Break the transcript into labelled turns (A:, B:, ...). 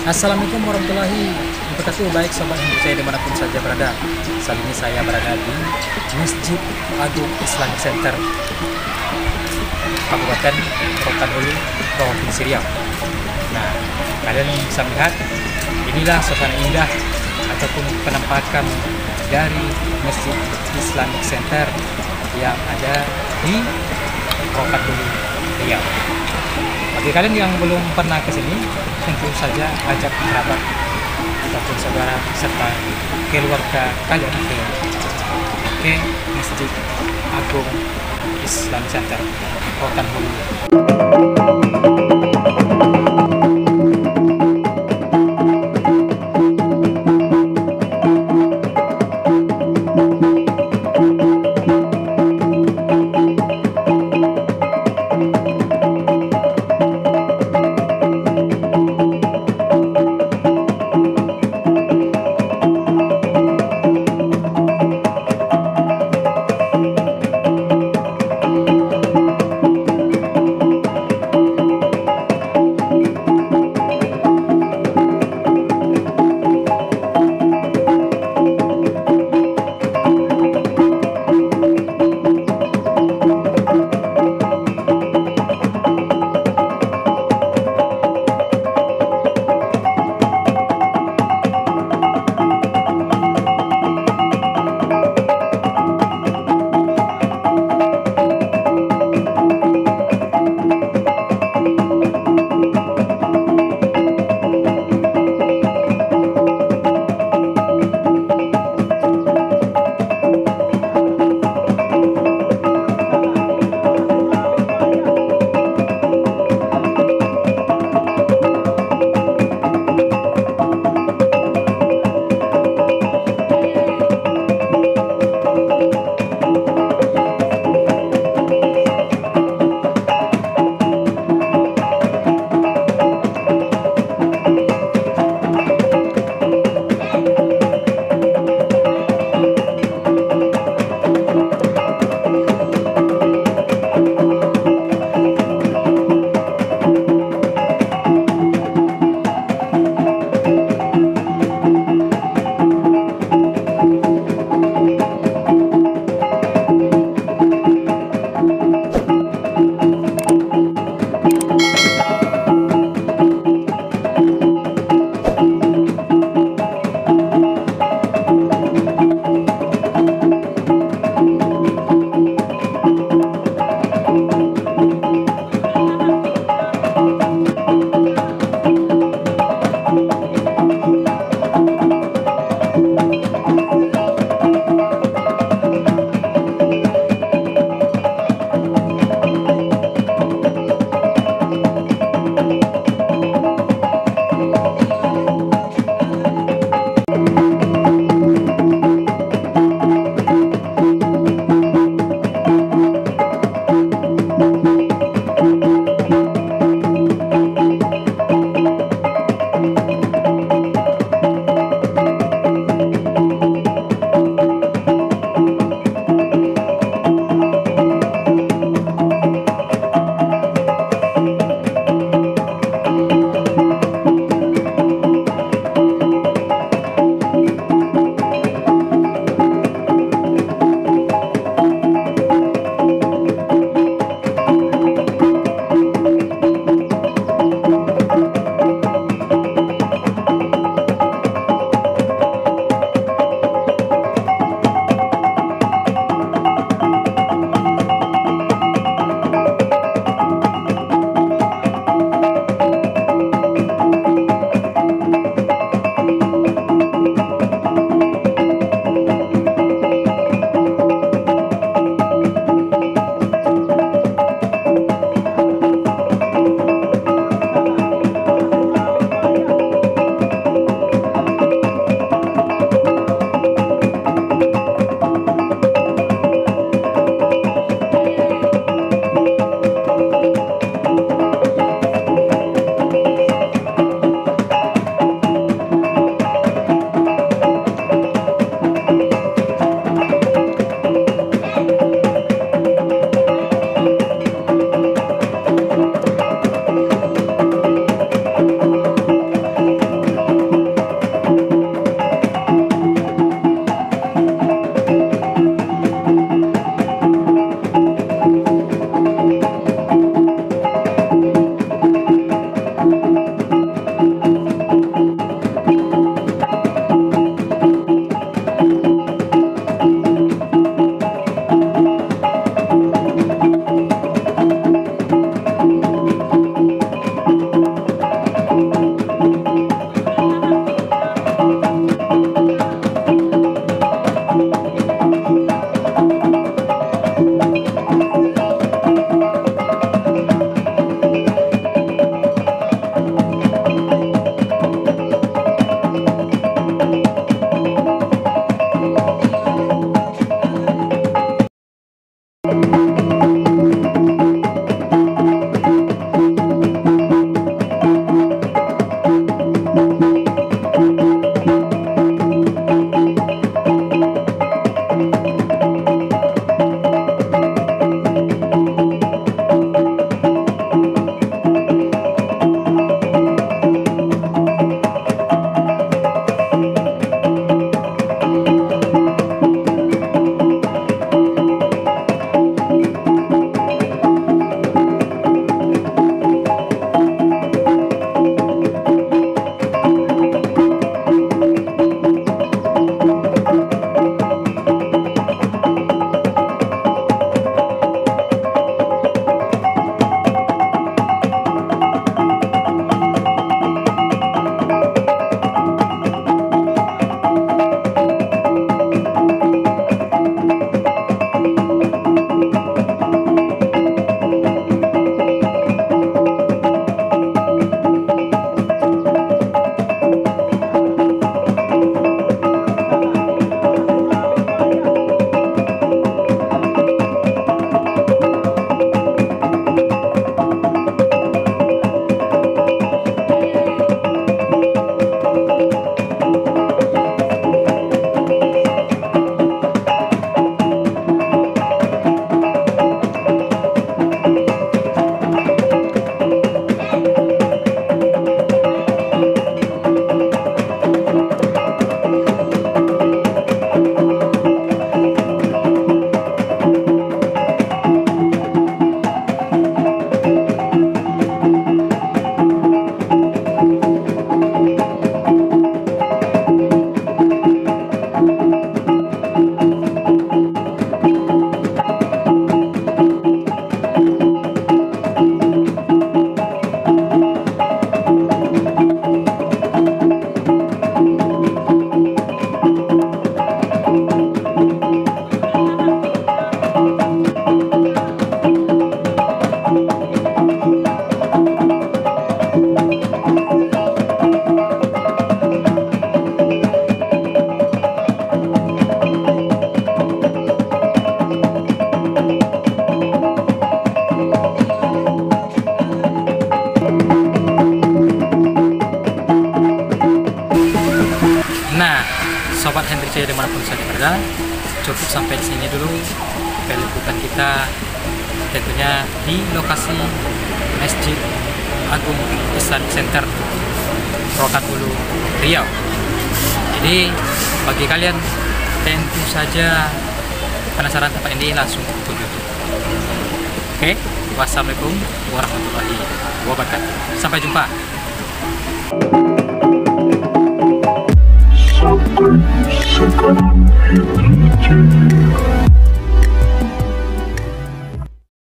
A: Assalamualaikum warahmatullahi wabarakatuh. Baik sobat Hendri saya dimanapun saja berada. Saat ini saya berada di Mesjid Agung Islamic Center Kabupaten Rokan Hulu Riau. Nah, kalian bisa melihat inilah suasana indah ataupun penampakan dari Mesjid Islamic Center yang ada di Rokan Hulu Riau. Bagi kalian yang belum pernah ke sini, tentu saja ajak kerabat ataupun saudara serta keluarga kalian ke Mesjid Agung Islamic Center Rokan Hulu. Sobat Hendri saya dimanapun saja berada, cukup sampai di sini dulu peliputan kita, tentunya di lokasi Mesjid Agung Islamic Center Rokan Hulu Riau. Jadi bagi kalian tentu saja penasaran tempat ini, langsung ke YouTube. Oke, wassalamualaikum warahmatullahi wabarakatuh. Sampai jumpa. Sampai sekarang Hendri